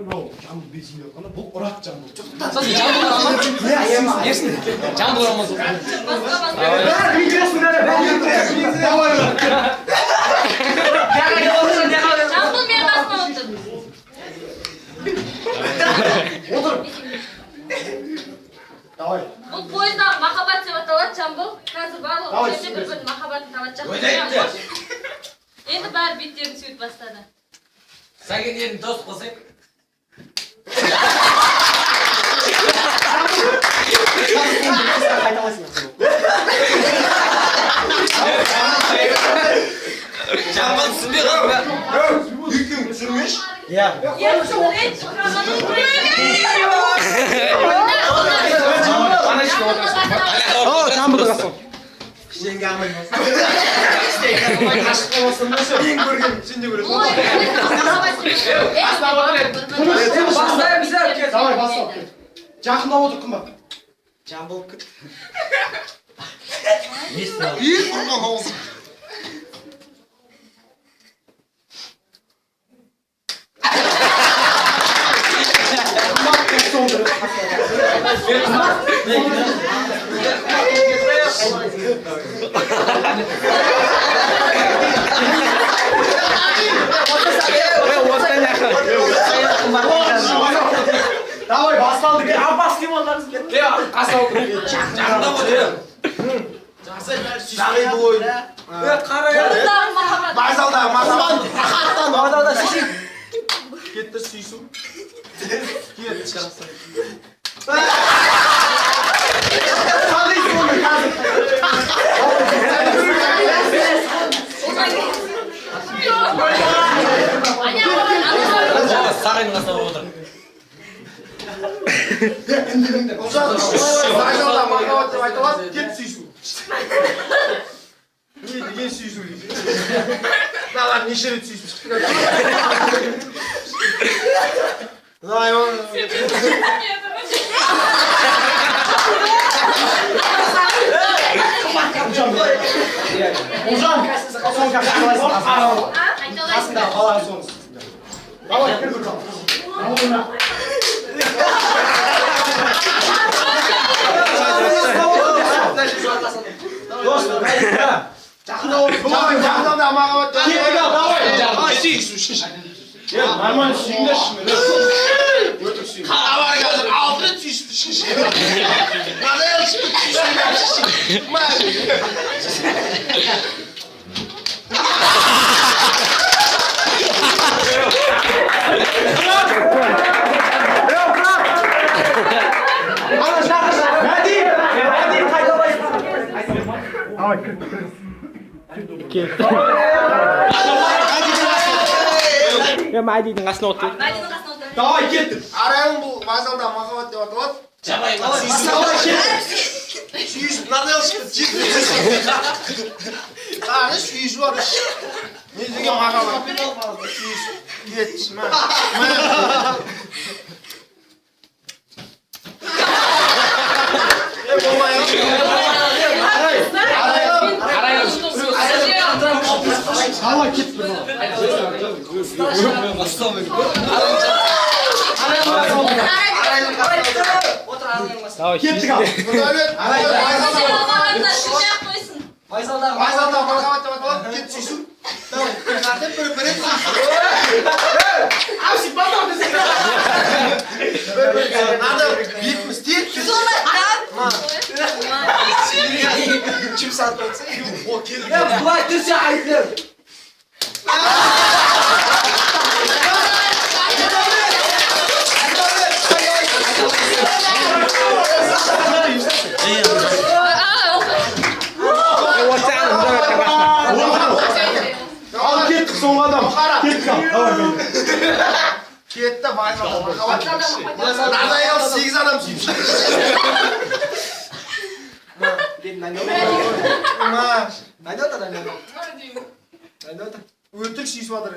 мынау жамбыл бесін деп жатқанда бұл ұрат жамбыл. Сосын жамбыл ұрама? Ерсін. Жамбыл ұрамасы. Бәрі интересно, Жамбыл мен қасына отыр. Отыр. Давай. Бұл пойыздағы махаббат деп аталады Жамбыл. Қазір барлығы жерде бір-бірінің махаббатын табады жақсы. Енді бәрі беттерін сүйіп бастады. Сәкен ерін дос қосайық. Жамбыл түсінбей қалды ма? Үйкің түсірмеш? Иә. Жамбылды қасым. Кішенге амаймыз. Қашық боласың ба сен? Ең көрген сен де көресің. Давай, бастап кет. Жақындап отыр кім бар? Жамбыл күт. Ел құрған ауызы. Давай басталды кет. Аббас лимондарыңыз кетті. Қаса отыр. Жақындап отыр. Жағиды ойын. Пойыздағы махаббат. Байзалдағы махаббат. Байзалда шешек. Кетті сүйсу. Кетті шарасы. Сағайсың оны қазір. Сағайдың қасына отыр. Байзалда махаббат деп айтылады. Кетті сүйсу. Не деген сүйсу дейді. Далар неше рет сүйсу шықты. Давай оны. Ұлжан, соңға қалайсың қасында қалай соңыз. Давай, кір бір жал. Достым, жақында отыр. Жақында мағабат. Давай, сүйісу шеш. Нормально сүйіңдер шымен. Өтір сүйің. Қағабар қазір 6 рет сүйісті шеш. Қандай әлшіпті сүйісті шеш. Мәзі. Мәдидің қасына отыр. Мәдидің қасына отыр. Давай, кеттік. Арайың бұл вазалда махаббат деп аталады. Жабай ма? Сүйісіп, мынадай алшықты жетіп. Тағы сүйісіп бар. Не деген махаббат? Сүйісіп. Кетші, мә. Болмай Ала кет бір бала. Кеттік ал. Байзалда махаббат деп аталады. Кет сүйсу. Давай, қартеп бір-бірін сүйсу. Ау, сипаттау десең. Бір-бірін. Надо бекіміз тек. Чим сатып отса? О, келді. Бұлай түрсе айтыр. Ал кеттік соңғы адам. Кеттік ал. Кетті байзалда махаббат. Надай ал 8 адам сүйіп. Өтірік сүйісіп жатыр.